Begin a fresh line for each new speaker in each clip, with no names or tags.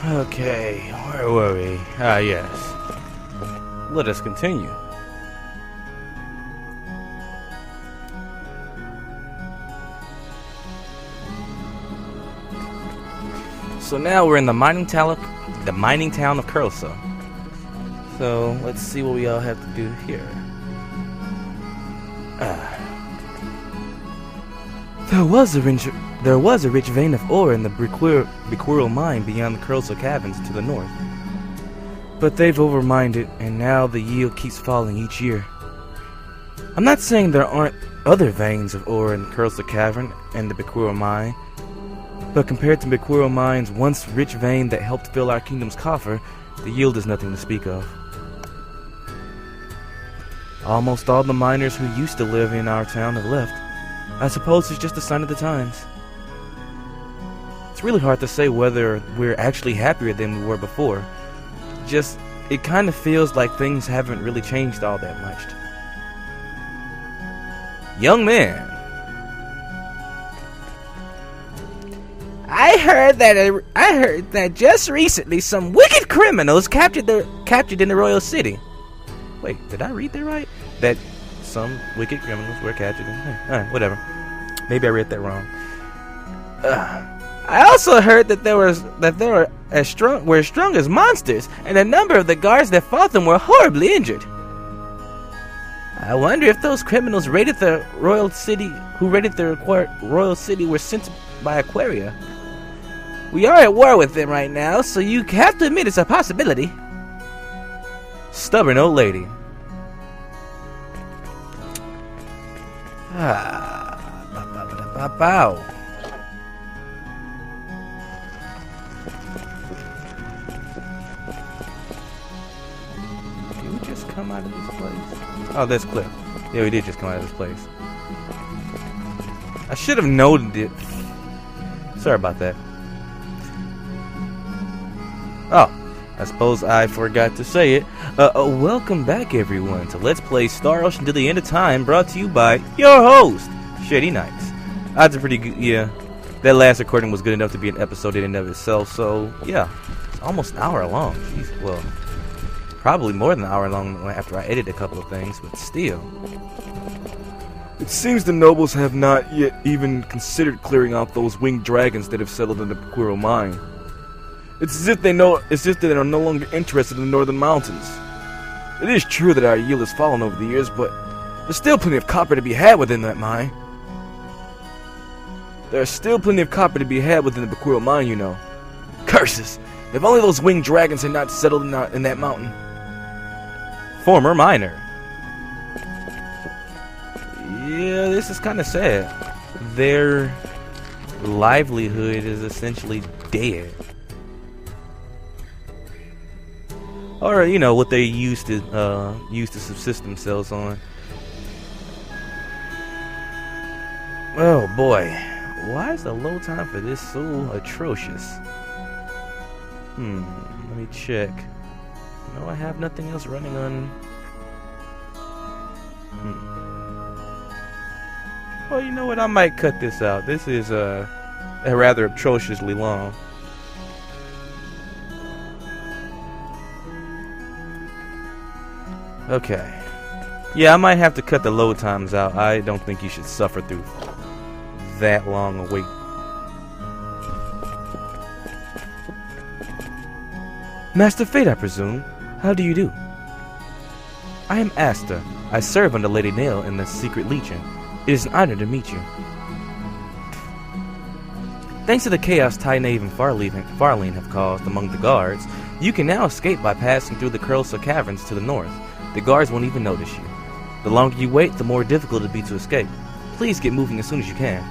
Okay, where were we? Ah, yes. Let us continue. So now we're in the mining town of Cursa. So let's see what we all have to do here. There was a rich vein of ore in the Biquirl mine beyond the Cursa caverns to the north. But they've overmined it, and now the yield keeps falling each year. I'm not saying there aren't other veins of ore in the Cursa cavern and the Biquirl mine, but compared to Biquirl mine's once rich vein that helped fill our kingdom's coffer, the yield is nothing to speak of. Almost all the miners who used to live in our town have left. I suppose it's just a sign of the times. It's really hard to say whether we're actually happier than we were before. Just, it kind of feels like things haven't really changed all that much. Young man. I heard that just recently some wicked criminals captured in the royal city. Wait, did I read that right? That some wicked criminals were captured in... Alright, whatever. Maybe I read that wrong. I also heard that they were as strong as monsters, and a number of the guards that fought them were horribly injured. I wonder if those criminals who raided the royal city were sent by Aquaria. We are at war with them right now, so you have to admit it's a possibility. Stubborn old lady. Bow. Did we just come out of this place? Oh, that's Cliff. Yeah, we did just come out of this place. I should have noted it. Sorry about that. Oh, I suppose I forgot to say it. Welcome back, everyone, to Let's Play Star Ocean to the End of Time, brought to you by your host, Shady Knights. Odds are pretty good, yeah. That last recording was good enough to be an episode in and of itself, so, yeah. It's almost an hour long. Jeez, well, probably more than an hour long after I edited a couple of things, but still. It seems the nobles have not yet even considered clearing out those winged dragons that have settled in the Biquirl mine. It's as if they are no longer interested in the northern mountains. It is true that our yield has fallen over the years, but there's still plenty of copper to be had within that mine. There's still plenty of copper to be had within the Biquirl mine, you know. Curses! If only those winged dragons had not settled in that mountain. Former miner. Yeah, this is kind of sad. Their livelihood is essentially dead. Or, you know, what they used to subsist themselves on. Oh boy, why is the load time for this so atrocious? Let me check. No, I have nothing else running on. Well, you know what? I might cut this out. This is rather atrociously long. Okay. Yeah, I might have to cut the load times out. I don't think you should suffer through that long a wait. Master Fate, I presume. How do you do? I am Asta. I serve under Lady Nail in the Secret Legion. It is an honor to meet you. Thanks to the chaos Tynaeve and Farleen have caused among the guards, you can now escape by passing through the Cursa caverns to the north. The guards won't even notice you. The longer you wait, the more difficult it'll be to escape. Please get moving as soon as you can.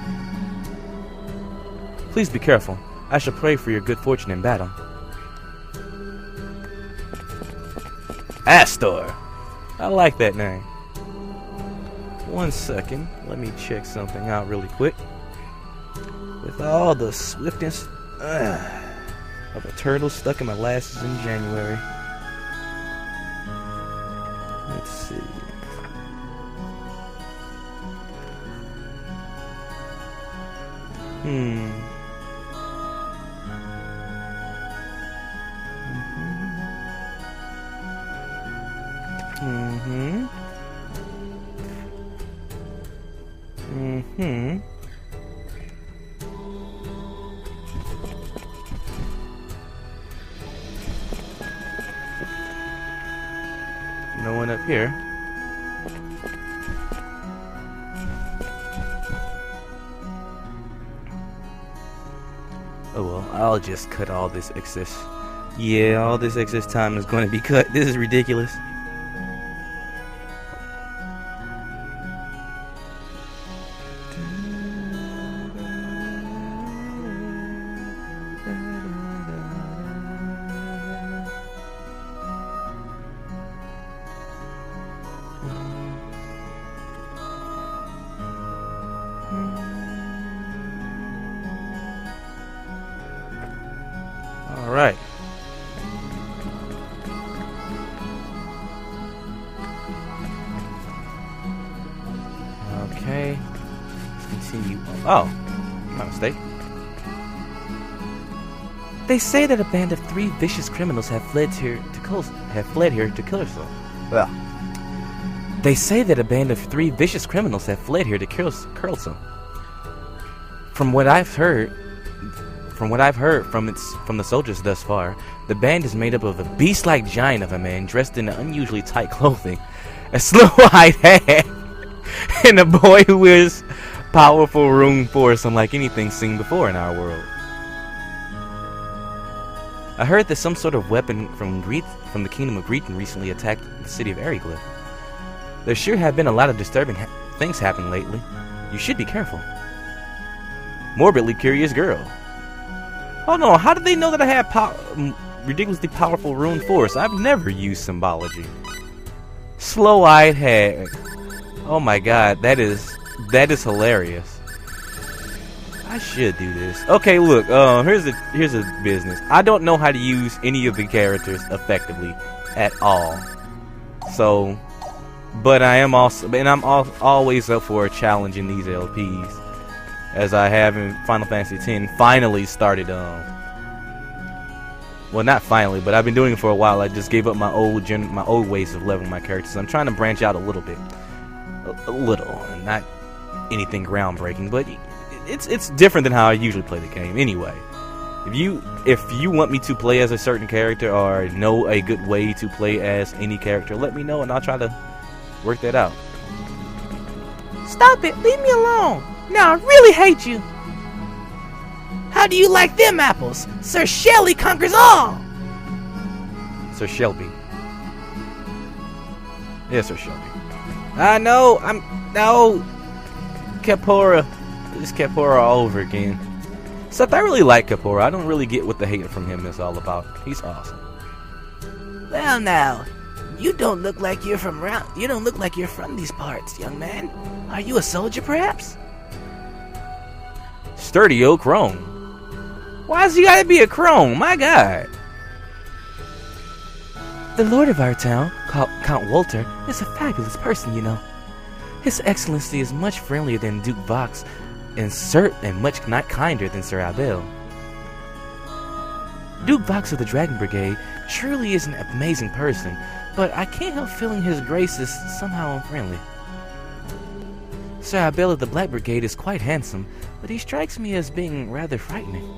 Please be careful. I shall pray for your good fortune in battle. Astor! I like that name. 1 second. Let me check something out really quick. With all the swiftness of a turtle stuck in my glasses in January. Let's see. nothing up here. Oh well, I'll just cut all this excess. Yeah, all this excess time is going to be cut. This is ridiculous. All right. Okay. Let's continue. Oh, my mistake. They say that a band of 3 vicious criminals have fled here to kill us. Well, they say that a band of 3 vicious criminals have fled here to kill Curlson. From what I've heard from the soldiers thus far, the band is made up of a beast-like giant of a man dressed in unusually tight clothing, a slow-eyed hag, and a boy who is powerful rune force unlike anything seen before in our world. I heard that some sort of weapon from the kingdom of Greeton recently attacked the city of Aryglyph. There sure have been a lot of disturbing things happening lately. You should be careful. Morbidly curious girl. Oh no, how did they know that I had ridiculously powerful rune force? I've never used symbology. Slow-eyed hag. Oh my god, that is hilarious. I should do this. Okay, look, here's a business. I don't know how to use any of the characters effectively at all. So, but I am also, and I'm always up for a challenge in these LPs, as I have in Final Fantasy X. Finally started, well, not finally, but I've been doing it for a while. I just gave up my old ways of leveling my characters. I'm trying to branch out a little bit, a little, and not anything groundbreaking, but it's different than how I usually play the game. Anyway, if you want me to play as a certain character or know a good way to play as any character, let me know and I'll try to work that out.
Stop it! Leave me alone! Now I really hate you! How do you like them apples? Sir Shelly conquers all!
Sir Shelby. Yeah, Sir Shelby. I know, no! Capora. It's Capora all over again. Except I really like Capora. I don't really get what the hate from him is all about. He's awesome.
Well now, you don't look like you're from these parts, young man. Are you a soldier perhaps?
Sturdy old crone. Why's he gotta be a crone? My god.
The lord of our town, Count Walter, is a fabulous person, you know. His Excellency is much friendlier than Duke Vox, and much not kinder than Sir Abel. Duke Vox of the Dragon Brigade truly is an amazing person, but I can't help feeling his grace is somehow unfriendly. Sir Abel of the Black Brigade is quite handsome, but he strikes me as being rather frightening.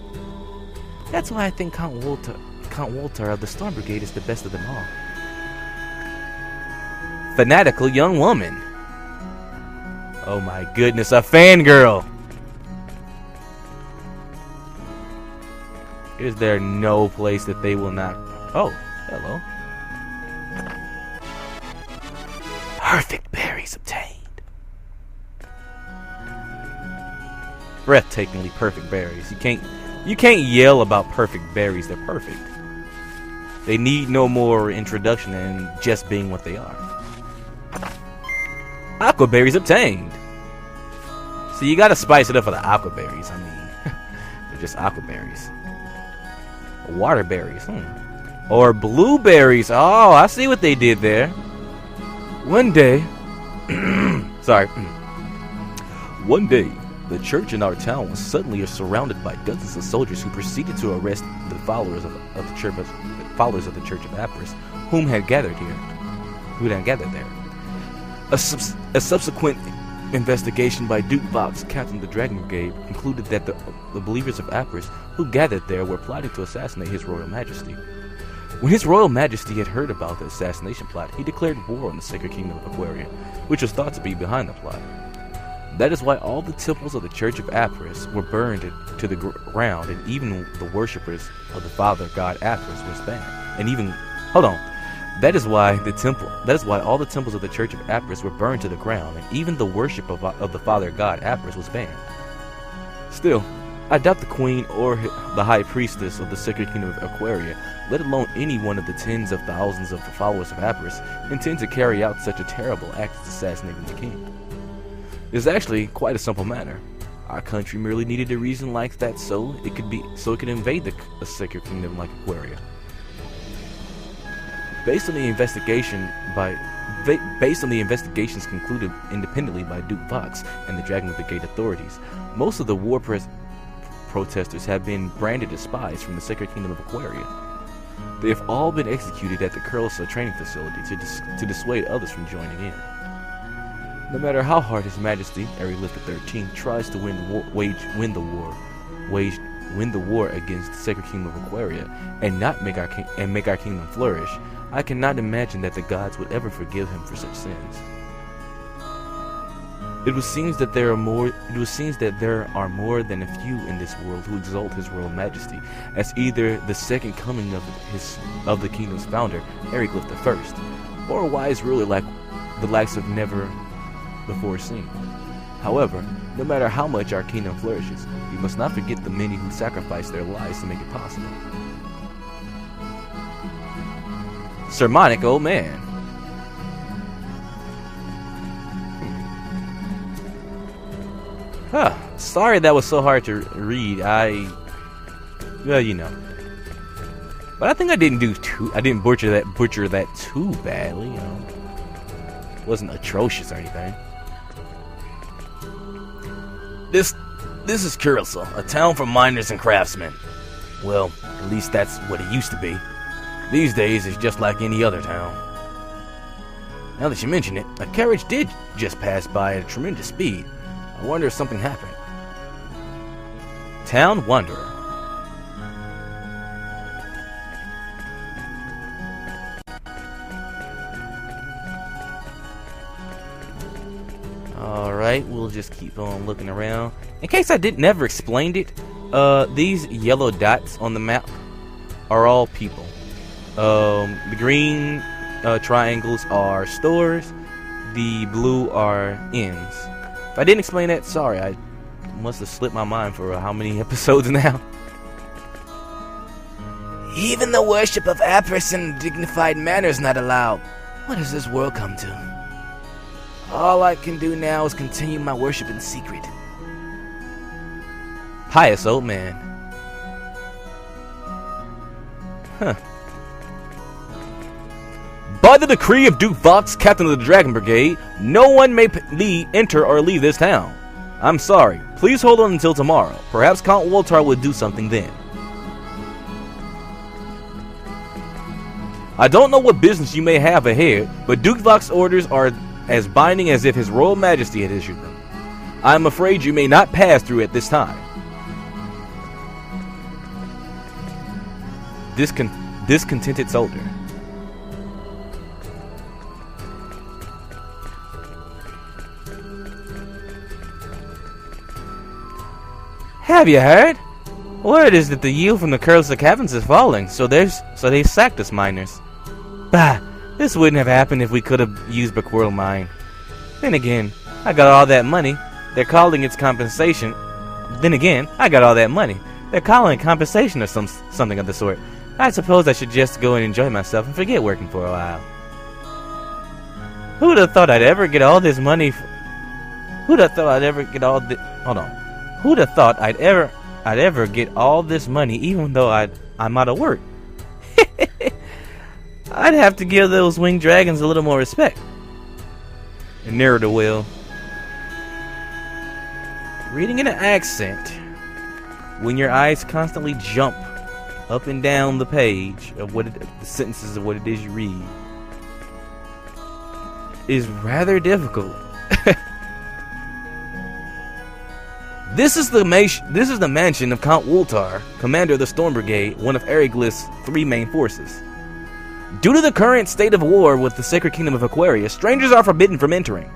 That's why I think Count Walter of the Storm Brigade is the best of them all.
Fanatical young woman. Oh my goodness, a fangirl. Is there no place that they will not... Oh, hello.
Perfect berries obtained.
Breathtakingly perfect berries. You can't yell about perfect berries. They're perfect. They need no more introduction than just being what they are. Aqua berries obtained. So you gotta spice it up for the aqua berries. I mean, they're just aqua berries. Water berries, or blueberries. Oh, I see what they did there. One day, sorry. One day, the church in our town was suddenly surrounded by dozens of soldiers who proceeded to arrest the followers of the church of Apris, who had gathered there. A subsequent investigation by Duke Vox, captain of the Dragon Brigade, concluded that the believers of Apris who gathered there were plotting to assassinate His Royal Majesty.
When His Royal Majesty had heard about the assassination plot, he declared war on the Sacred Kingdom of Aquaria, which was thought to be behind the plot. That is why all the temples of the Church of Apris were burned to the ground, and even the worshippers of the father god Apris were banned. And even, hold on, that is why all the temples of the Church of Apris were burned to the ground, and even the worship of the father god Apris was banned. Still, I doubt the queen or the high priestess of the Sacred Kingdom of Aquaria, let alone any one of the tens of thousands of the followers of Apris, intend to carry out such a terrible act as assassinating the king. It is actually quite a simple matter. Our country merely needed a reason like that so it could invade the Sacred Kingdom like Aquaria. Based on the investigations concluded independently by Duke Vox and the Dragon Brigade authorities, most of the war protesters have been branded as spies from the Sacred Kingdom of Aquaria. They have all been executed at the Curlsa training facility to dissuade others from joining in. No matter how hard His Majesty, Ereglith XIII, tries to win the war against the Sacred Kingdom of Aquaria and make our kingdom flourish, I cannot imagine that the gods would ever forgive him for such sins. It would seem that there are more than a few in this world who exalt His Royal Majesty as either the second coming of the kingdom's founder, Ereglith I, or a wise ruler like the likes of never before seen. However, no matter how much our kingdom flourishes, we must not forget the many who sacrificed their lives to make it possible. Sermonic old man. Sorry that was so hard to read. Well, you know. But I think I didn't butcher that too badly, you know. It wasn't atrocious or anything. This is Curlsa, a town for miners and craftsmen. Well, at least that's what it used to be. These days, it's just like any other town. Now that you mention it, a carriage did just pass by at a tremendous speed. I wonder if something happened. Town Wanderer. Alright, we'll just keep on looking around. In case I never explained it, these yellow dots on the map are all people. The green triangles are stores, the blue are inns. If I didn't explain that, sorry, I must have slipped my mind for how many episodes now. Even the worship of Apris in dignified manner is not allowed. What has this world come to? All I can do now is continue my worship in secret. Pious old man. Huh. By the decree of Duke Vox, captain of the Dragon Brigade, no one may enter or leave this town. I'm sorry. Please hold on until tomorrow. Perhaps Count Woltar will do something then. I don't know what business you may have ahead, but Duke Vox's orders are as binding as if His Royal Majesty had issued them. I am afraid you may not pass through at this time. Discontented soldier. Have you heard? Word is that the yield from the Curlsa caverns is falling, so they sacked us miners. Bah, this wouldn't have happened if we could have used Baquirl Mine. Then again, I got all that money. They're calling it compensation. Then again, I got all that money. They're calling it compensation or something of the sort. I suppose I should just go and enjoy myself and forget working for a while. Who'd have thought I'd ever get all this money? Who'd have thought I'd ever get all this? Hold on. Who'd have thought I'd ever get all this money, even though I'm out of work? I'd have to give those winged dragons a little more respect. And ne'er-do-well. Reading in an accent, when your eyes constantly jump up and down the page of the sentences of what it is you read, is rather difficult. This is the mansion of Count Woltar, commander of the Storm Brigade, one of Ereglith's 3 main forces.
Due to the current state of war with the Sacred Kingdom of Aquaria, strangers are forbidden from entering.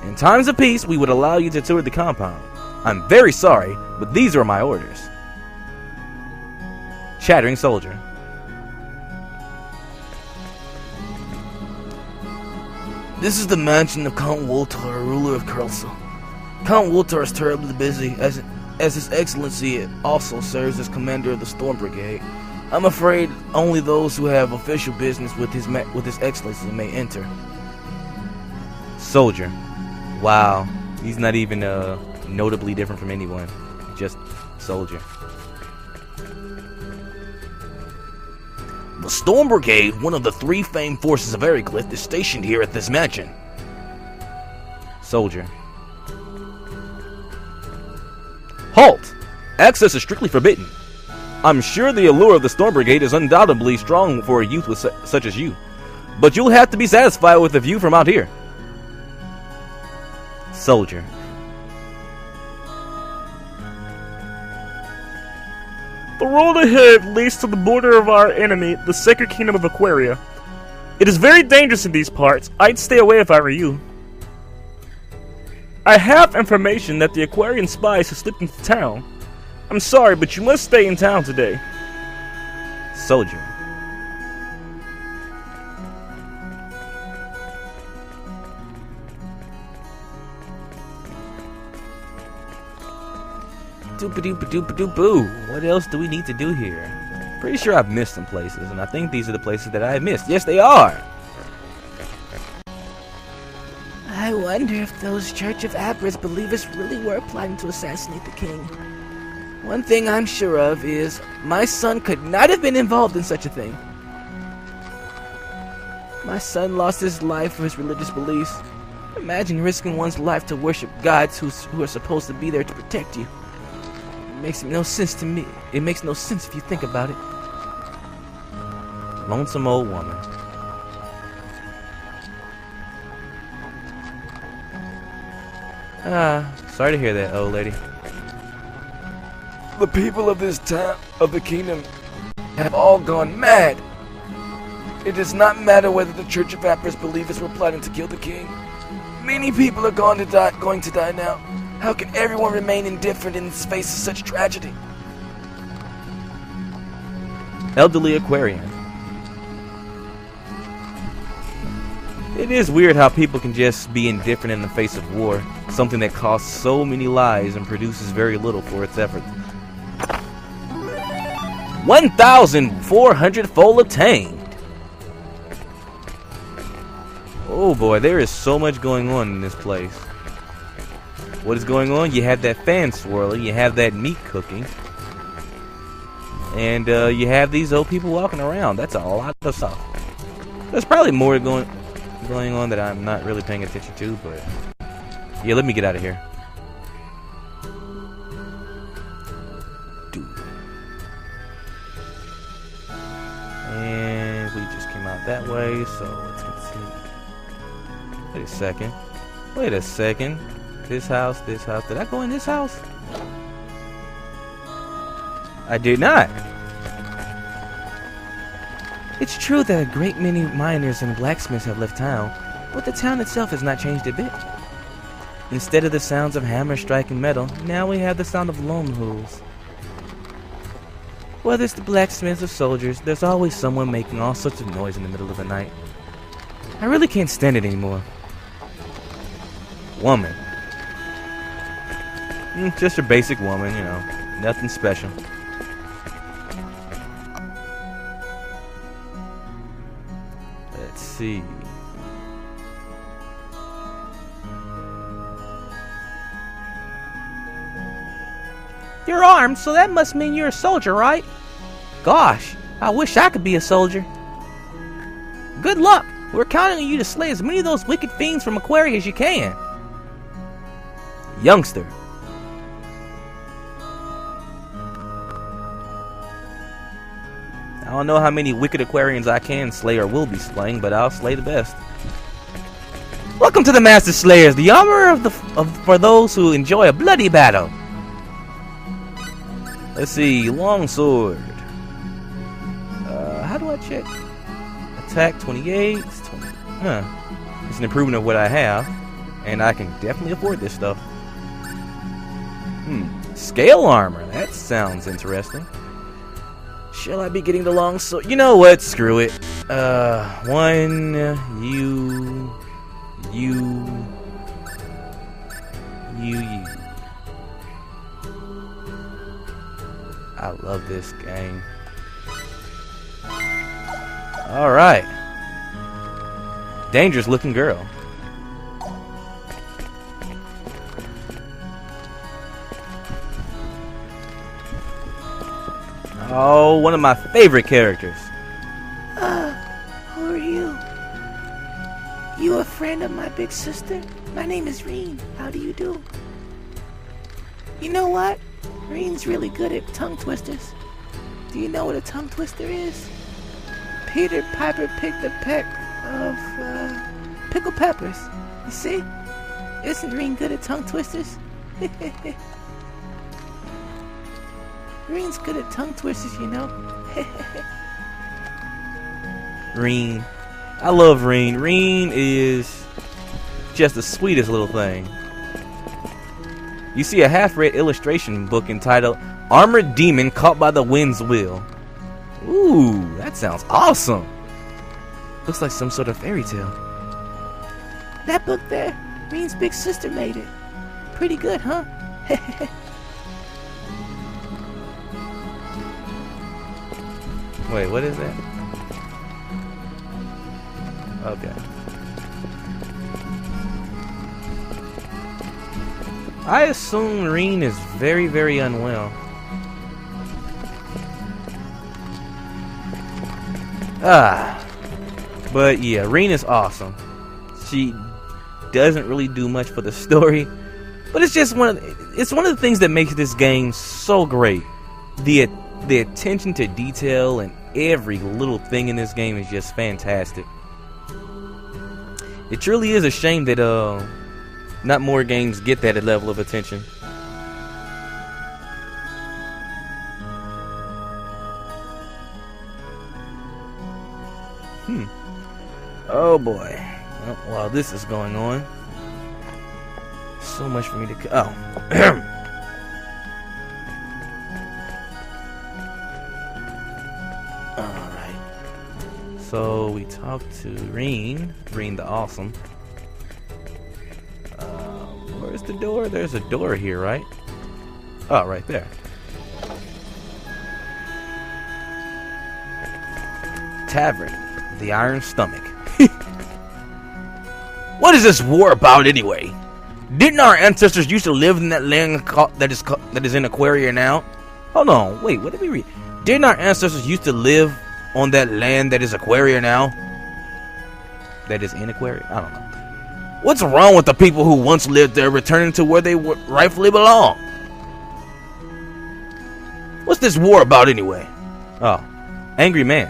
In times of peace, we would allow you to tour the compound. I'm very sorry, but these are my orders. Chattering Soldier.
This is the mansion of Count Woltar, ruler of Kurlsel. Count Woltar is terribly busy, as His Excellency also serves as commander of the Storm Brigade. I'm afraid only those who have official business with His Excellency may enter.
Soldier. Wow, he's not even notably different from anyone. Just soldier.
The Storm Brigade, one of the 3 famed forces of Ericlith, is stationed here at this mansion.
Soldier. Halt! Access is strictly forbidden. I'm sure the allure of the Storm Brigade is undoubtedly strong for a youth such as you, but you'll have to be satisfied with the view from out here. Soldier.
The road ahead leads to the border of our enemy, the Sacred Kingdom of Aquaria. It is very dangerous in these parts. I'd stay away if I were you. I have information that the Aquarian spies have slipped into town. I'm sorry, but you must stay in town today.
Soldier. Doop-a-doop-a-doop-a-doop-boo. What else do we need to do here? Pretty sure I've missed some places, and I think these are the places that I missed. Yes, they are!
I wonder if those Church of Apris believers really were plotting to assassinate the king. One thing I'm sure of is my son could not have been involved in such a thing. My son lost his life for his religious beliefs. Imagine risking one's life to worship gods who are supposed to be there to protect you. It makes no sense to me. It makes no sense if you think about it.
Lonesome old woman. Sorry to hear that, old lady.
The people of this town, of the kingdom, have all gone mad. It does not matter whether the Church of Apris believers were plotting to kill the king. Many people are going to die now. How can everyone remain indifferent in the face of such tragedy?
Elderly Aquarian. It is weird how people can just be indifferent in the face of war, something that costs so many lives and produces very little for its efforts. 1,400 fold attained! Oh boy, there is so much going on in this place. What is going on? You have that fan swirling, you have that meat cooking, and you have these old people walking around. That's a lot of stuff. There's probably more going on that I'm not really paying attention to, but yeah, let me get out of here. Dude. And we just came out that way, so let's continue. Wait a second. This house. Did I go in this house? I did not. It's true that a great many miners and blacksmiths have left town, but the town itself has not changed a bit. Instead of the sounds of hammers striking metal, now we have the sound of lone hooves. Whether it's the blacksmiths or soldiers, there's always someone making all sorts of noise in the middle of the night. I really can't stand it anymore. Woman. Just a basic woman, you know, nothing special. Let's see.
You're armed, so that must mean you're a soldier, right? Gosh, I wish I could be a soldier. Good luck! We're counting on you to slay as many of those wicked fiends from Aquaria as you can.
Youngster. I don't know how many wicked Aquarians I can slay or will be slaying, but I'll slay the best. Welcome to the Master Slayers, the armor for those who enjoy a bloody battle. Let's see, longsword. How do I check attack, 28. 20, it's an improvement of what I have, and I can definitely afford this stuff. Scale armor. That sounds interesting. Shall I be getting the long sword? You know what? Screw it. You. I love this game. Alright. Dangerous looking girl. Oh, one of my favorite characters.
Who are you? You a friend of my big sister? My name is Reen. How do you do? You know what? Reen's really good at tongue twisters. Do you know what a tongue twister is? Peter Piper picked a peck of pickled peppers. You see? Isn't Reen good at tongue twisters? Reen's good at tongue twisters, you know.
Reen. I love Reen. Reen is just the sweetest little thing. You see a half-read illustration book entitled Armored Demon Caught by the Wind's Will. Ooh, that sounds awesome. Looks like some sort of fairy tale.
That book there, Reen's big sister made it. Pretty good, huh?
Wait, what is that? Okay. I assume Reen is very, very unwell. But yeah, Reen is awesome. She doesn't really do much for the story, but it's just one of the things that makes this game so great. The attention to detail and every little thing in this game is just fantastic. It truly is a shame that not more games get that level of attention. Oh boy. Well, while this is going on, so much for me to Alright. So we talked to Reen the Awesome. Where's the door? There's a door here, right? Oh, right there. Tavern, the Iron Stomach. What is this war about anyway? Didn't our ancestors used to live in that land that is in Aquaria now? Hold on, wait, what did we read? Didn't our ancestors used to live on that land that is Aquaria now? That is in Aquaria? I don't know. What's wrong with the people who once lived there returning to where they rightfully belong? What's this war about anyway? Oh, angry man.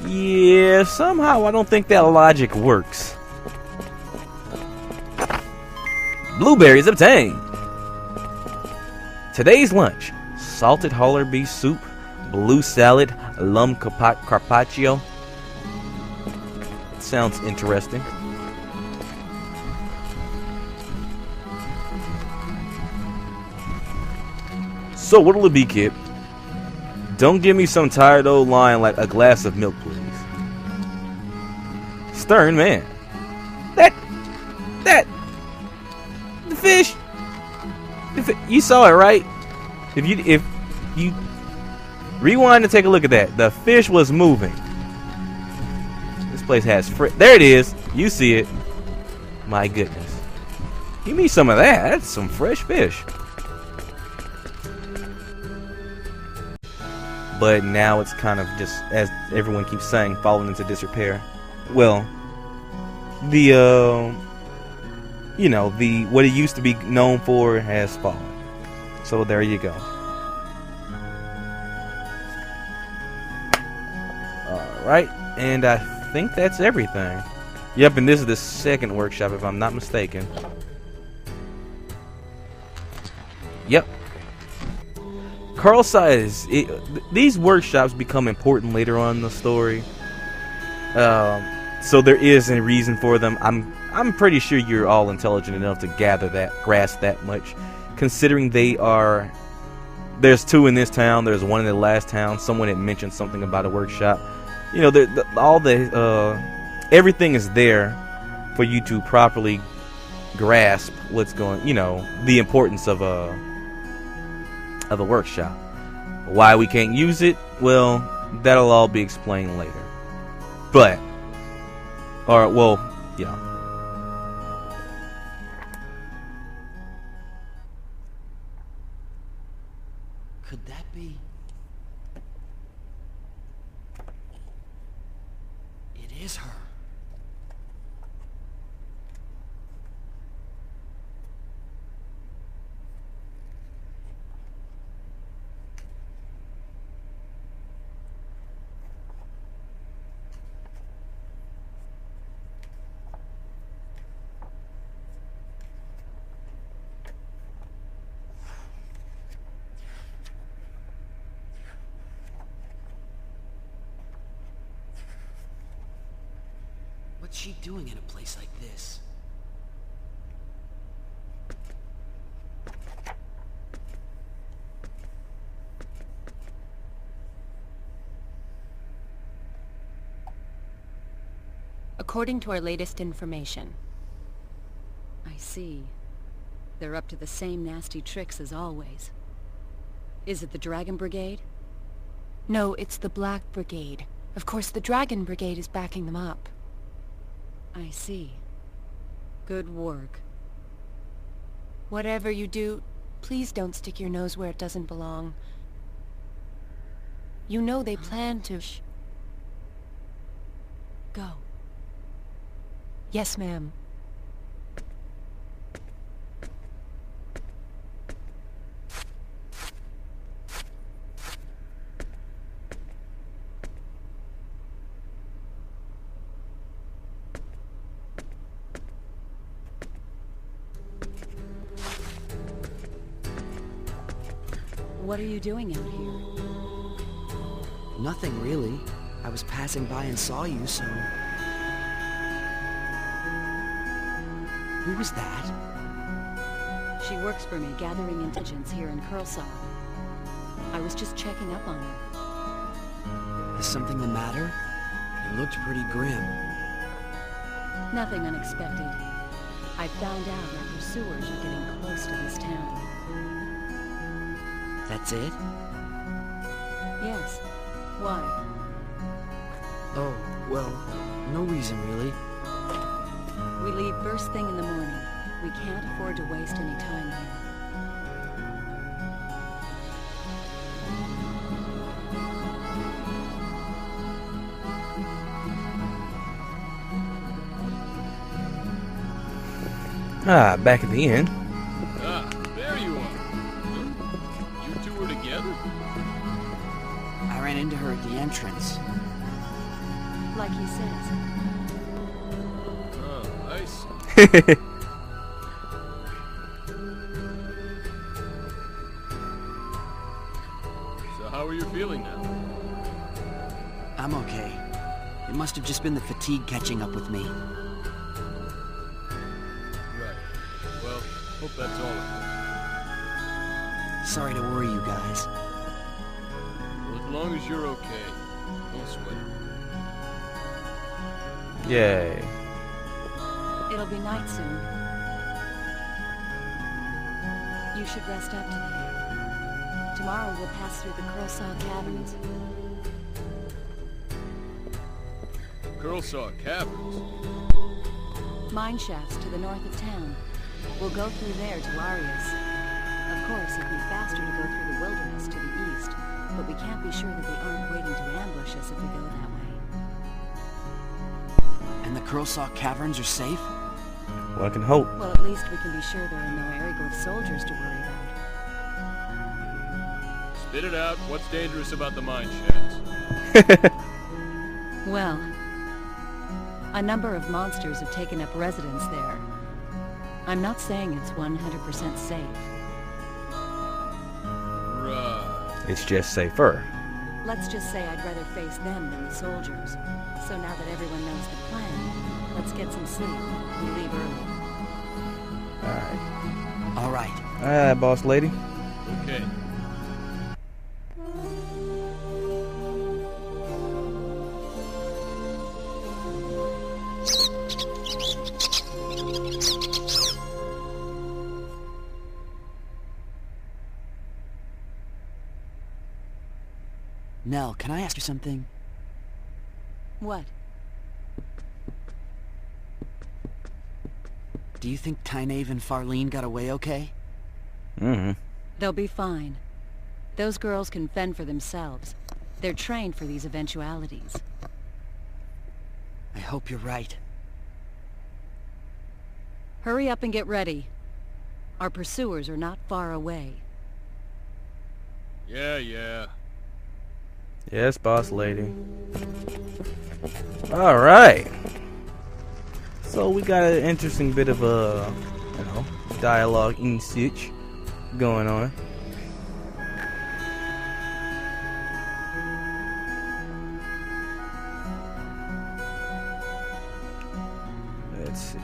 Yeah, somehow I don't think that logic works. Blueberries obtained. Today's lunch: salted holler beef soup, blue salad, lamb carpaccio. Sounds interesting. So what'll it be, kid? Don't give me some tired old line like a glass of milk, please. Stern man. The fish. You saw it, right? If you rewind and take a look at that, the fish was moving. This place has there it is. You see it. My goodness. Give me some of that. That's some fresh fish. But now it's kind of just, as everyone keeps saying, falling into disrepair. Well, what it used to be known for has fallen. So there you go. Alright, and I think that's everything. Yep, and this is the second workshop if I'm not mistaken. Yep. Carl says these workshops become important later on in the story. So there is a reason for them. I'm pretty sure you're all intelligent enough to grasp that much, considering there's 2 in this town. There's 1 in the last town. Someone had mentioned something about a workshop. You know, everything is there for you to properly grasp what's going. You know, the importance of a workshop. Why we can't use it? Well, that'll all be explained later. But, yeah.
Could that be? It is her. What's she doing in a place like this?
According to our latest information. I see. They're up to the same nasty tricks as always. Is it the Dragon Brigade? No, it's the Black Brigade. Of course, the Dragon Brigade is backing them up. I see. Good work. Whatever you do, please don't stick your nose where it doesn't belong. You know they plan to Go. Yes, ma'am. What are you doing out here?
Nothing really. I was passing by and saw you, so... Who was that?
She works for me, gathering intelligence here in Curlsaw. I was just checking up on her.
Is something the matter? You looked pretty grim.
Nothing unexpected. I found out our pursuers are getting close to this town.
That's it?
Yes. Why?
Oh, well, no reason really.
We leave first thing in the morning. We can't afford to waste any time here.
Back at the inn.
There you are. You two were together?
I ran into her at the entrance.
Like he says.
Oh, I see. So how are you feeling now?
I'm okay. It must have just been the fatigue catching up with me.
Right. Well, hope that's all of
Sorry to worry you guys.
it. Well, as long as you're okay, don't sweat it.
Yay.
It'll be night soon. You should rest up today. Tomorrow we'll pass through the Curlsaw Caverns.
Curlsaw Caverns?
Mine shafts to the north of town. We'll go through there to Larius. Of course, it'd be faster to go through the wilderness to the east, but we can't be sure that they aren't waiting to ambush us if we go that way.
And the Curlsaw Caverns are safe?
Well, I can hope.
Well, at least we can be sure there are no Aryglyph soldiers to worry about.
Spit it out. What's dangerous about the mine shafts?
Well, a number of monsters have taken up residence there. I'm not saying it's 100% safe.
Right.
It's just safer.
Let's just say I'd rather face them than the soldiers. So now that everyone knows the plan, let's get some sleep. We leave early.
Alright.
All right.
Alright, boss lady.
Okay.
Nell, can I ask you something?
What?
Do you think Tynaeve and Farlene got away okay?
Mm-hmm.
They'll be fine. Those girls can fend for themselves. They're trained for these eventualities.
I hope you're right.
Hurry up and get ready. Our pursuers are not far away.
Yeah.
Yes, boss lady. Alright. So we got an interesting bit of dialogue in such going on. Let's see.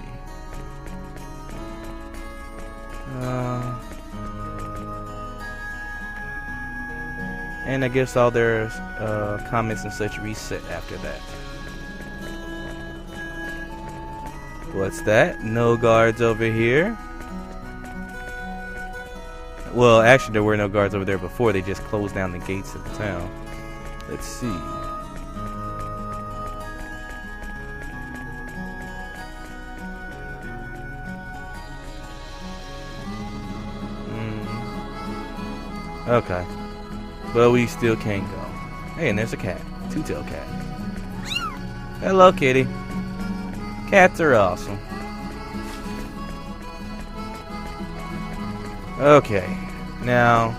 And I guess all their comments and such reset after that. What's that? No guards over here? Well, actually there were no guards over there before. They just closed down the gates of the town. Let's see. Okay. But we still can't go. Hey, and there's a cat. Two-tailed cat. Hello, kitty. Cats are awesome. Okay. Now,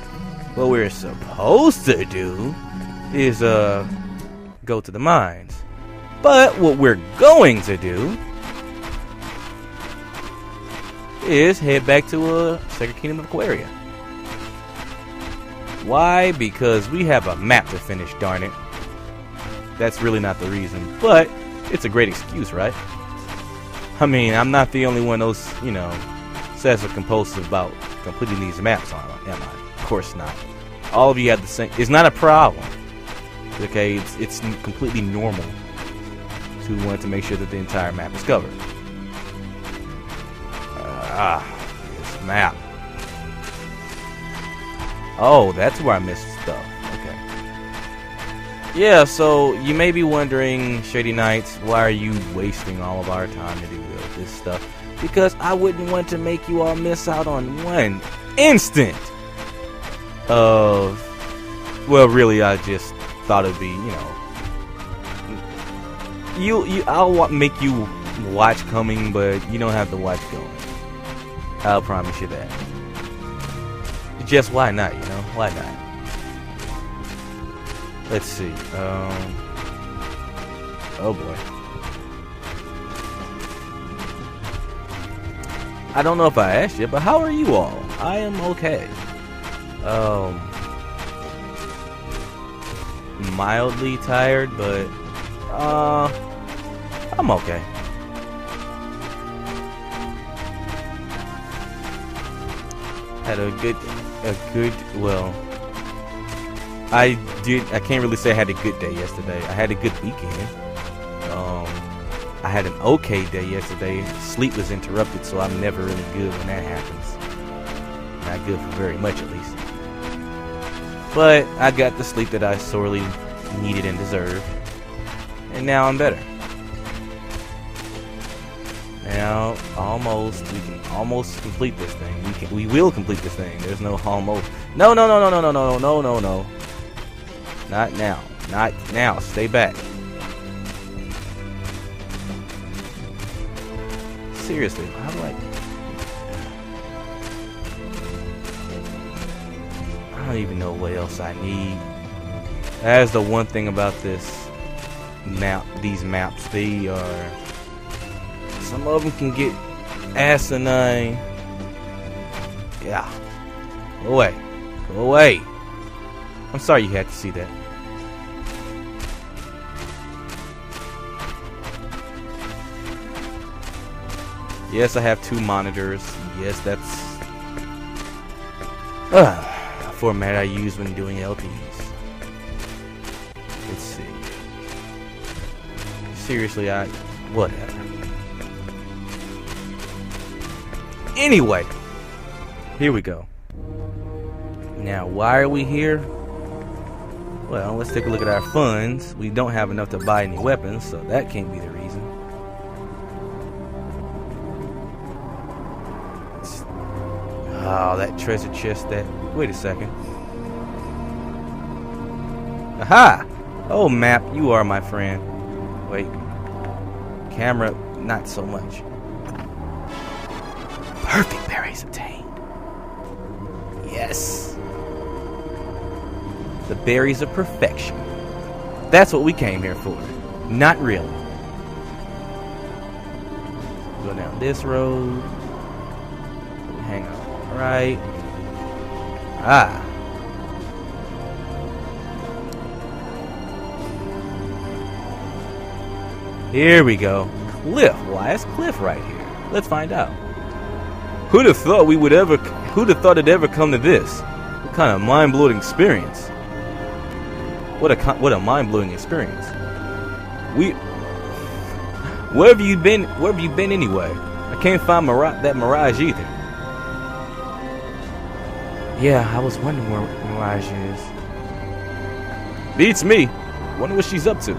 what we're supposed to do is, go to the mines. But what we're going to do is head back to, Sacred Kingdom of Aquaria. Why? Because we have a map to finish, darn it. That's really not the reason, but it's a great excuse, right? I mean, I'm not the only one those, obsessive compulsive about completing these maps on, am I? Of course not. All of you have the same. It's not a problem. Okay, it's completely normal to want to make sure that the entire map is covered. This map. Oh, that's where I missed stuff. Okay. Yeah, so you may be wondering, Shady Knights, why are you wasting all of our time to do this stuff? Because I wouldn't want to make you all miss out on one instant of... Well, really, I just thought it'd be, I'll make you watch coming, but you don't have to watch going. I'll promise you that. Just why not, Why not? Let's see. Oh boy. I don't know if I asked you, but how are you all? I am okay. Mildly tired, but I'm okay. Had a good, well, I can't really say I had a good day yesterday. I had a good weekend. I had an okay day yesterday. Sleep was interrupted, so I'm never really good when that happens. Not good for very much, at least. But I got the sleep that I sorely needed and deserved. And now I'm better. Now, we can almost complete this thing. We will complete this thing. There's no almost. No. Not now. Not now. Stay back. Seriously, how do I don't even know what else I need. That's the one thing about this map. These maps, they are. Some of them can get asinine. Yeah. Go away. I'm sorry you had to see that. Yes, I have 2 monitors. Yes, that's a format I use when doing LPs. Let's see. Seriously, whatever. Anyway, here we go. Now, why are we here? Well, let's take a look at our funds. We don't have enough to buy any weapons, so that can't be the reason. Oh, that treasure chest, wait a second. Aha! Oh, map, you are my friend. Wait. Camera, not so much. Perfect berries obtained. Yes. The berries of perfection. That's what we came here for. Not really. Go down this road. Hang on. Right. Ah. Here we go. Cliff. Why is Cliff right here? Let's find out. Who'd have thought it'd ever come to this? What kind of mind-blowing experience? What a mind-blowing experience. Where have you been? Where have you been anyway? I can't find that Mirage either. Yeah, I was wondering where Mirage is. Beats me. Wonder what she's up to.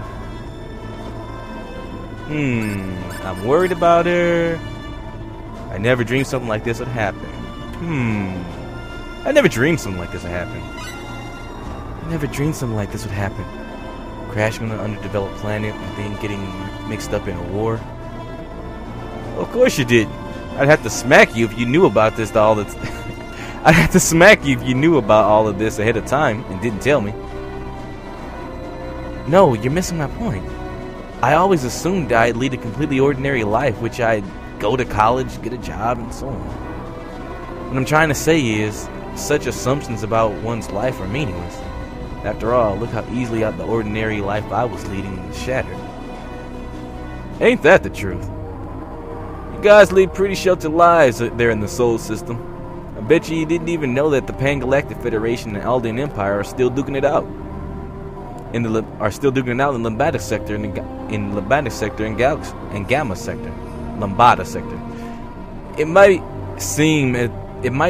I'm worried about her. I never dreamed something like this would happen. I never dreamed something like this would happen. I never dreamed something like this would happen. Crashing on an underdeveloped planet and then getting mixed up in a war. Well, of course you did. I'd have to smack you if you knew about this I'd have to smack you if you knew about all of this ahead of time and didn't tell me. No, you're missing my point. I always assumed I'd lead a completely ordinary life, which I'd go to college, get a job, and so on. What I'm trying to say is, such assumptions about one's life are meaningless. After all, look how easily the ordinary life I was leading was shattered. Ain't that the truth? You guys lead pretty sheltered lives there in the Soul System. I bet you didn't even know that the Pan-Galactic Federation and Aldean Empire are still duking it out. In the Lambada sector and Lambada sector and Gamma sector. Lambada sector. It might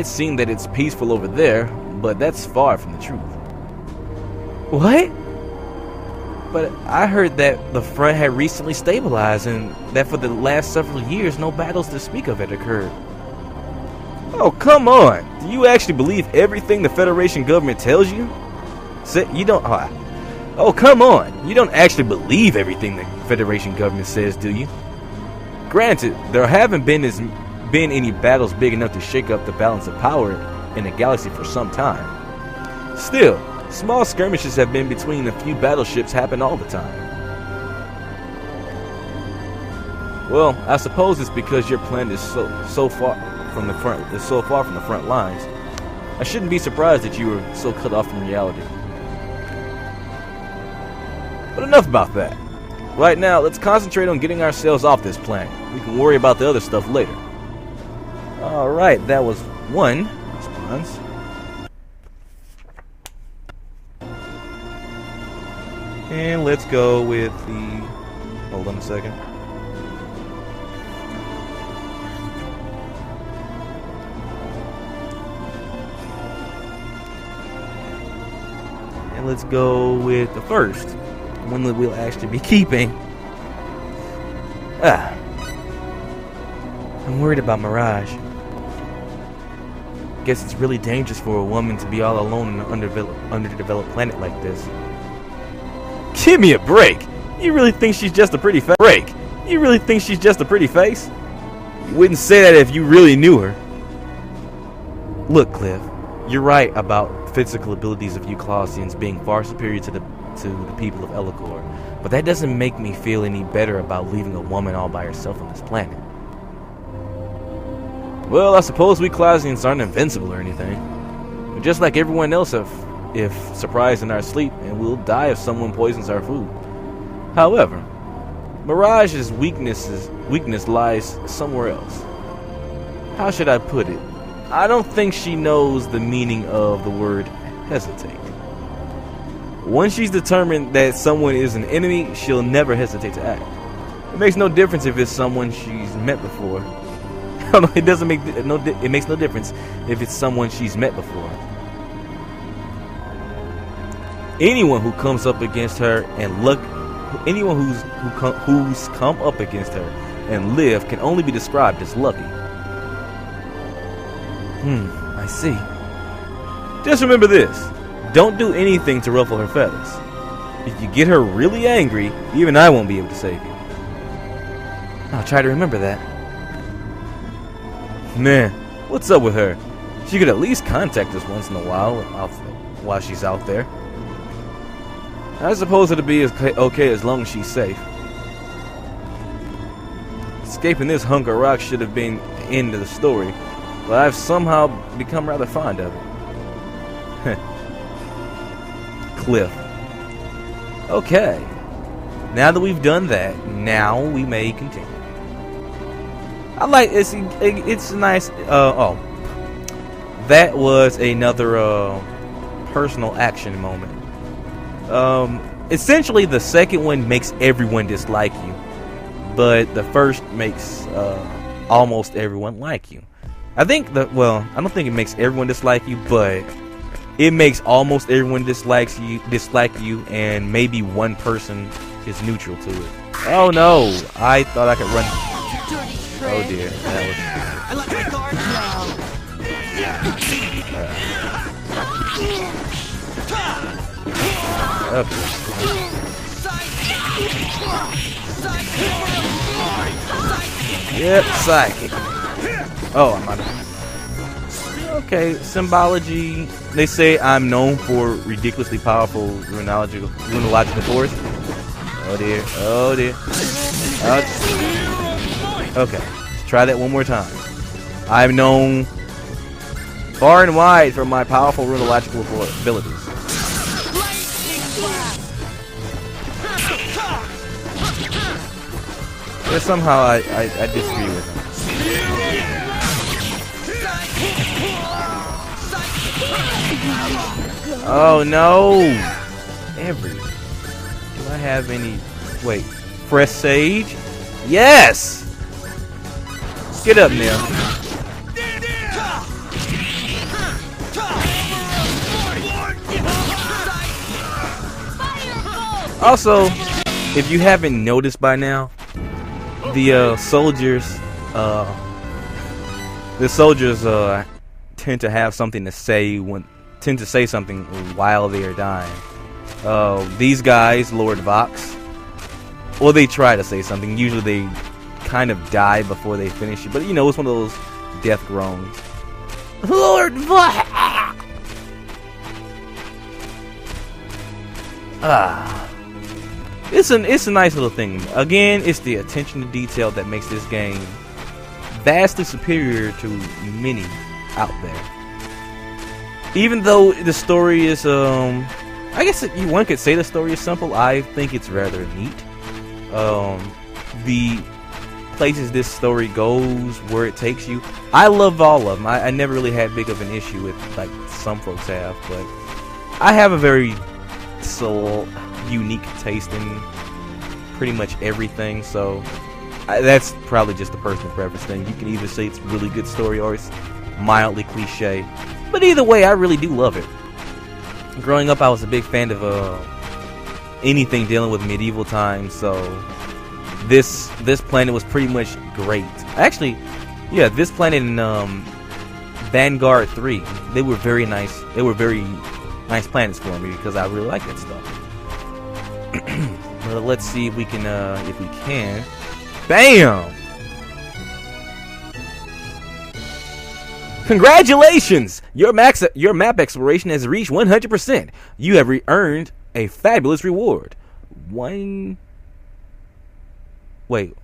seem that it's peaceful over there, but that's far from the truth. What? But I heard that the front had recently stabilized and that for the last several years no battles to speak of had occurred. Oh, come on! Do you actually believe everything the Federation government tells you? You don't. Oh, come on! You don't actually believe everything the Federation government says, do you? Granted, there haven't been any battles big enough to shake up the balance of power in the galaxy for some time. Still, small skirmishes have been between a few battleships happen all the time. Well, I suppose it's because your planet is so far from the front lines. I shouldn't be surprised that you were so cut off from reality. But enough about that. Right now, let's concentrate on getting ourselves off this planet. We can worry about the other stuff later. Alright, that was one response. And let's go with the... Hold on a second. And let's go with the first. One that we'll actually be keeping. I'm worried about Mirage. Guess it's really dangerous for a woman to be all alone on an underdeveloped planet like this. Give me a break! You really think she's just a pretty face? You really think she's just a pretty face? You wouldn't say that if you really knew her. Look, Cliff, you're right about physical abilities of you Colossians being far superior to the people of Ellicor, but that doesn't make me feel any better about leaving a woman all by herself on this planet. Well, I suppose we Colossians aren't invincible or anything. We're just like everyone else if surprised in our sleep, and we'll die if someone poisons our food. However, Mirage's weakness lies somewhere else. how should I put it? I don't think she knows the meaning of the word hesitate. Once she's determined that someone is an enemy, she'll never hesitate to act. It makes no difference if it's someone she's met before. It doesn't make it makes no difference if it's someone she's met before. Anyone who comes up against her and anyone who's come up against her and lived can only be described as lucky. I see. Just remember this. Don't do anything to ruffle her feathers. If you get her really angry, even I won't be able to save you.
I'll try to remember that.
Man, what's up with her? She could at least contact us once in a while she's out there. I suppose it'll be okay as long as she's safe. Escaping this hunk of rock should have been the end of the story, but I've somehow become rather fond of it. Cliff. Okay. Now that we've done that, now we may continue. I like it's nice. That was another personal action moment. Essentially, the second one makes everyone dislike you, but the first makes almost everyone like you. I don't think it makes everyone dislike you, but it makes almost everyone dislike you, and maybe one person is neutral to it. Oh no! I thought I could run. Oh dear, that was.
I let my guard down.
Okay. Yep, psychic. Oh, I'm out of. Okay, symbology. They say I'm known for ridiculously powerful runological force. Oh dear. Oh dear. Okay, let's try that one more time. I'm known far and wide for my powerful runological abilities. But somehow I disagree with him. Oh no! Do I have any? Wait, fresh sage? Yes! Get up, Neil. Also, if you haven't noticed by now, the soldiers tend to have something to say something while they are dying. These guys, Lord Vox, well, they try to say something. Usually they kind of die before they finish it, but you know, it's one of those death groans. Lord Vox. It's a nice little thing. Again, it's the attention to detail that makes this game vastly superior to many out there. Even though the story is, I guess one could say the story is simple, I think it's rather neat. The places this story goes, where it takes you, I love all of them. I never really had big of an issue with like some folks have, but I have a very unique taste in pretty much everything, so that's probably just a personal preference thing. You can either say it's a really good story or it's mildly cliche, but either way, I really do love it. Growing up, I was a big fan of anything dealing with medieval times, so this planet was pretty much great. Actually, yeah, this planet in Vanguard 3, they were very nice. They were very nice planets for me because I really like that stuff. Well, let's see if we can, Bam! Congratulations! Your map exploration has reached 100%. You have earned a fabulous reward. Wait,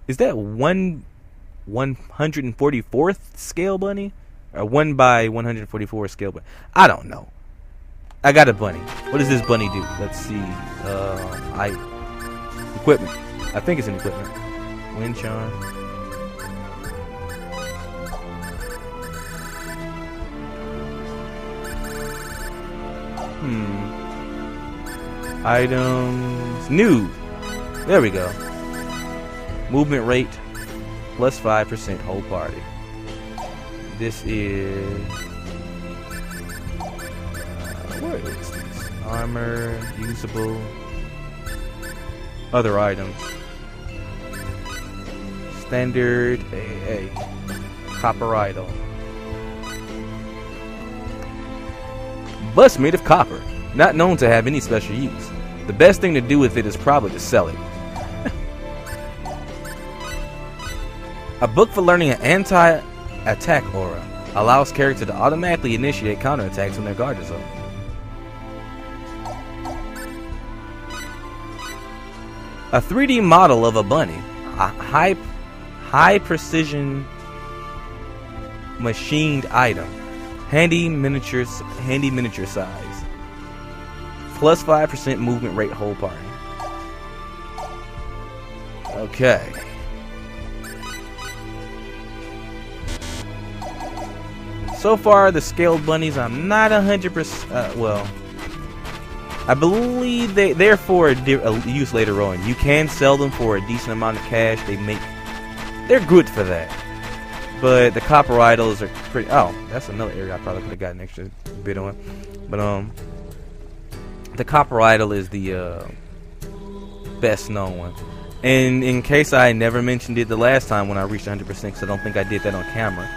is that 144th scale bunny? Or 1 by 144 scale bunny? I don't know. I got a bunny. What does this bunny do? Let's see. Equipment. I think it's an equipment. Wind charm. Items. New. There we go. Movement rate plus 5% whole party. This is... where is this? Armor. Usable. Other items. Standard AA. Copper idol. Bust made of copper. Not known to have any special use. The best thing to do with it is probably to sell it. A book for learning an anti-attack aura. Allows character to automatically initiate counterattacks when their guard is up. A 3D model of a bunny. A high precision machined item. Handy miniature size. Plus 5% movement rate whole party. Okay. So far, the scaled bunnies, I'm not 100%. Well, I believe they're for a use later on. You can sell them for a decent amount of cash. They're good for that. But the copper idols are pretty. Oh, that's another area I probably could have gotten an extra bit on. But the copper idol is the best known one. And in case I never mentioned it the last time when I reached 100%, because I don't think I did that on camera,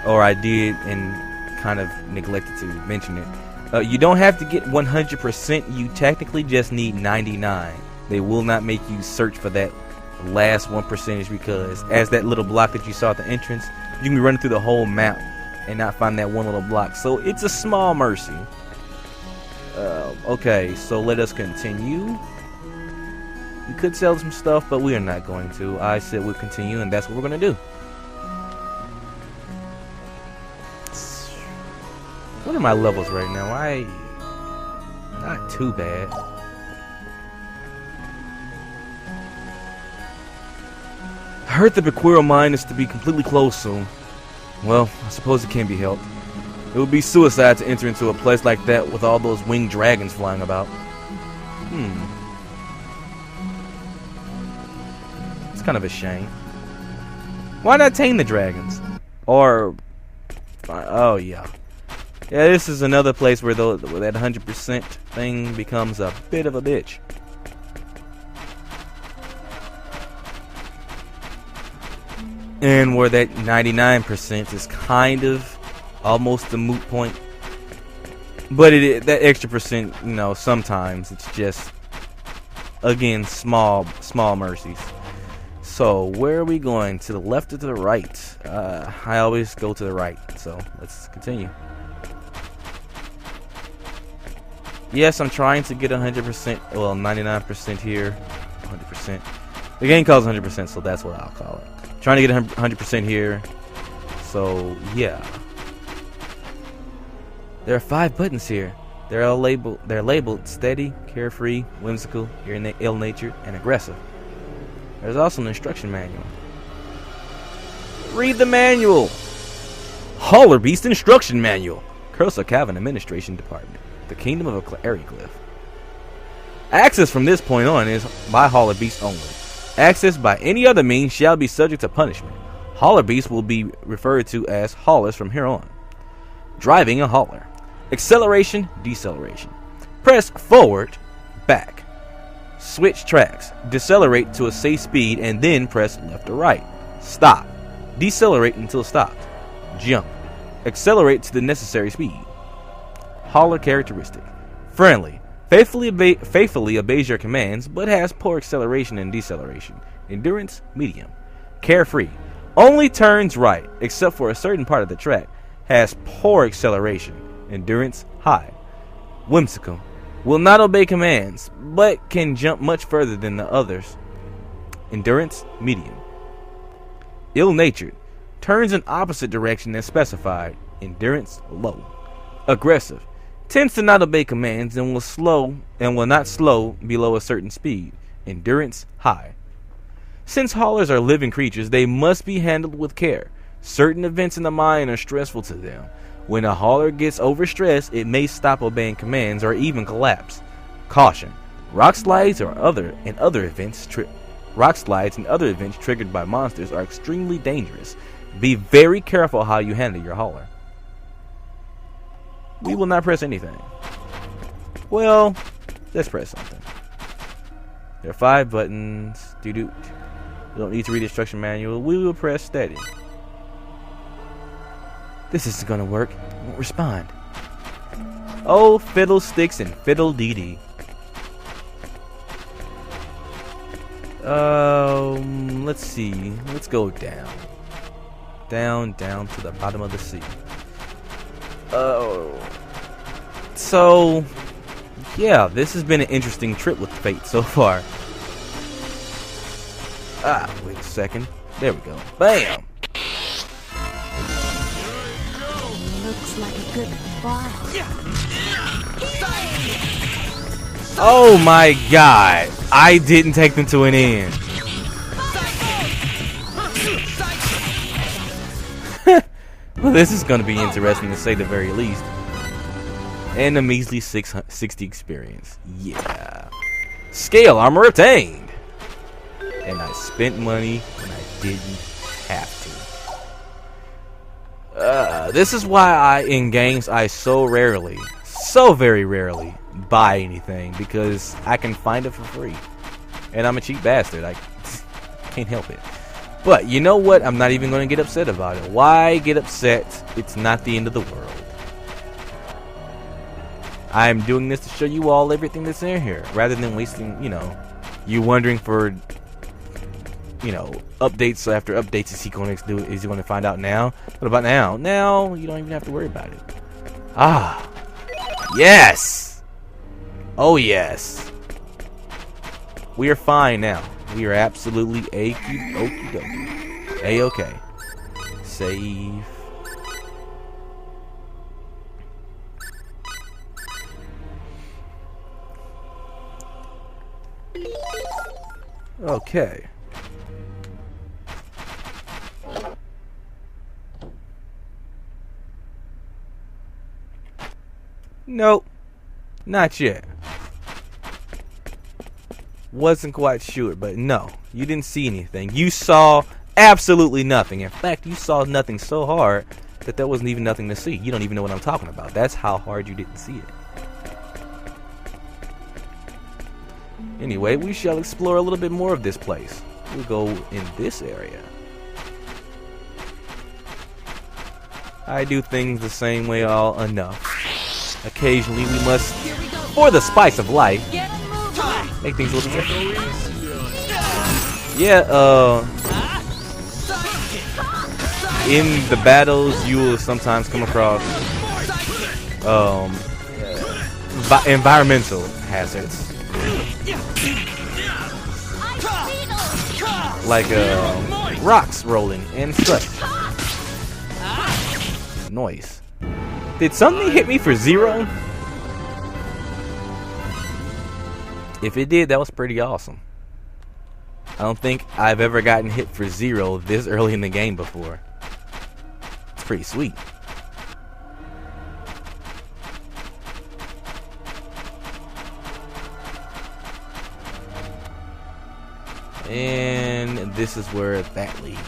or I did and kind of neglected to mention it. You don't have to get 100%. You technically just need 99. They will not make you search for that last 1% because as that little block that you saw at the entrance, you can be running through the whole map and not find that one little block. So it's a small mercy. Okay, so let us continue. We could sell some stuff, but we are not going to. I said we'll continue, and that's what we're going to do. What are my levels right now? Not too bad. I heard the Bequero mine is to be completely closed soon. Well, I suppose it can be helped. It would be suicide to enter into a place like that with all those winged dragons flying about. It's kind of a shame. Why not tame the dragons? Or... oh, yeah. Yeah, this is another place where that 100% thing becomes a bit of a bitch. And where that 99% is kind of almost a moot point. But that extra percent, you know, sometimes it's just, again, small mercies. So, where are we going? To the left or to the right? I always go to the right, so let's continue. Yes, I'm trying to get 100%, well, 99% here, 100%. The game calls 100%, so that's what I'll call it. Trying to get 100% here, so yeah. There are 5 buttons here. They're labeled steady, carefree, whimsical, ill-natured, and aggressive. There's also an instruction manual. Read the manual! Hauler Beast Instruction Manual. Cursa Cavan Administration Department. The Kingdom of Ariglyph. Access from this point on is by Hauler Beast only. Access by any other means shall be subject to punishment. Hauler Beasts will be referred to as haulers from here on. Driving a hauler. Acceleration, deceleration. Press forward, back. Switch tracks. Decelerate to a safe speed and then press left or right. Stop. Decelerate until stopped. Jump. Accelerate to the necessary speed. Hauler characteristic. Friendly. Faithfully obeys your commands, but has poor acceleration and deceleration. Endurance, medium. Carefree. Only turns right, except for a certain part of the track. Has poor acceleration. Endurance, high. Whimsical. Will not obey commands, but can jump much further than the others. Endurance, medium. Ill-natured. Turns in opposite direction as specified. Endurance, low. Aggressive. Tends to not obey commands and will not slow below a certain speed. Endurance, high. Since haulers are living creatures, they must be handled with care. Certain events in the mine are stressful to them. When a hauler gets overstressed, it may stop obeying commands or even collapse. Caution: rock slides and other events triggered by monsters are extremely dangerous. Be very careful how you handle your hauler. We will not press anything. Well, let's press something. There are 5 buttons. You don't need to read the instruction manual. We will press steady.
This isn't gonna work. It won't respond.
Oh, fiddlesticks and fiddle-dee-dee. Let's see. Let's go down. Down to the bottom of the sea. So, yeah, this has been an interesting trip with Fate so far. Wait a second. There we go. Bam!
Looks like a good file.
Oh my god! I didn't take them to an end. Well, this is going to be interesting to say the very least. And a measly 60 experience. Yeah. Scale armor obtained! And I spent money when I didn't have to. This is why in games I so very rarely buy anything, because I can find it for free. And I'm a cheap bastard. I can't help it. But you know what? I'm not even going to get upset about it. Why get upset? It's not the end of the world. I'm doing this to show you all everything that's in here, rather than wasting, you wondering for, updates after updates. Is he going to find out now? What about now? Now you don't even have to worry about it. Ah, yes. Oh yes. We are fine now. We are absolutely okie dokie. A-okay. Save. Okay. Nope. Not yet. Wasn't quite sure, but no. You didn't see anything. You saw absolutely nothing. In fact, you saw nothing so hard that there wasn't even nothing to see. You don't even know what I'm talking about. That's how hard you didn't see it. Anyway, we shall explore a little bit more of this place. We'll go in this area. I do things the same way all enough. Occasionally we must, for the spice of life, make things a little different. Yeah, in the battles you will sometimes come across environmental hazards. Like rocks rolling and such. Noise. Did something hit me for 0? If it did, that was pretty awesome. I don't think I've ever gotten hit for 0 this early in the game before. It's pretty sweet. And this is where that leads.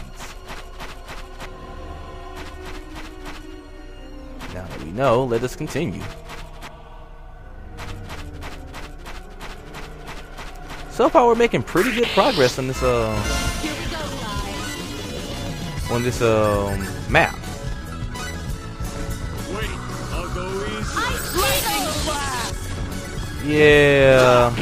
Now that we know, let us continue. So far, we're making pretty good progress on this map.
Wait, I'll go easy.
Yeah.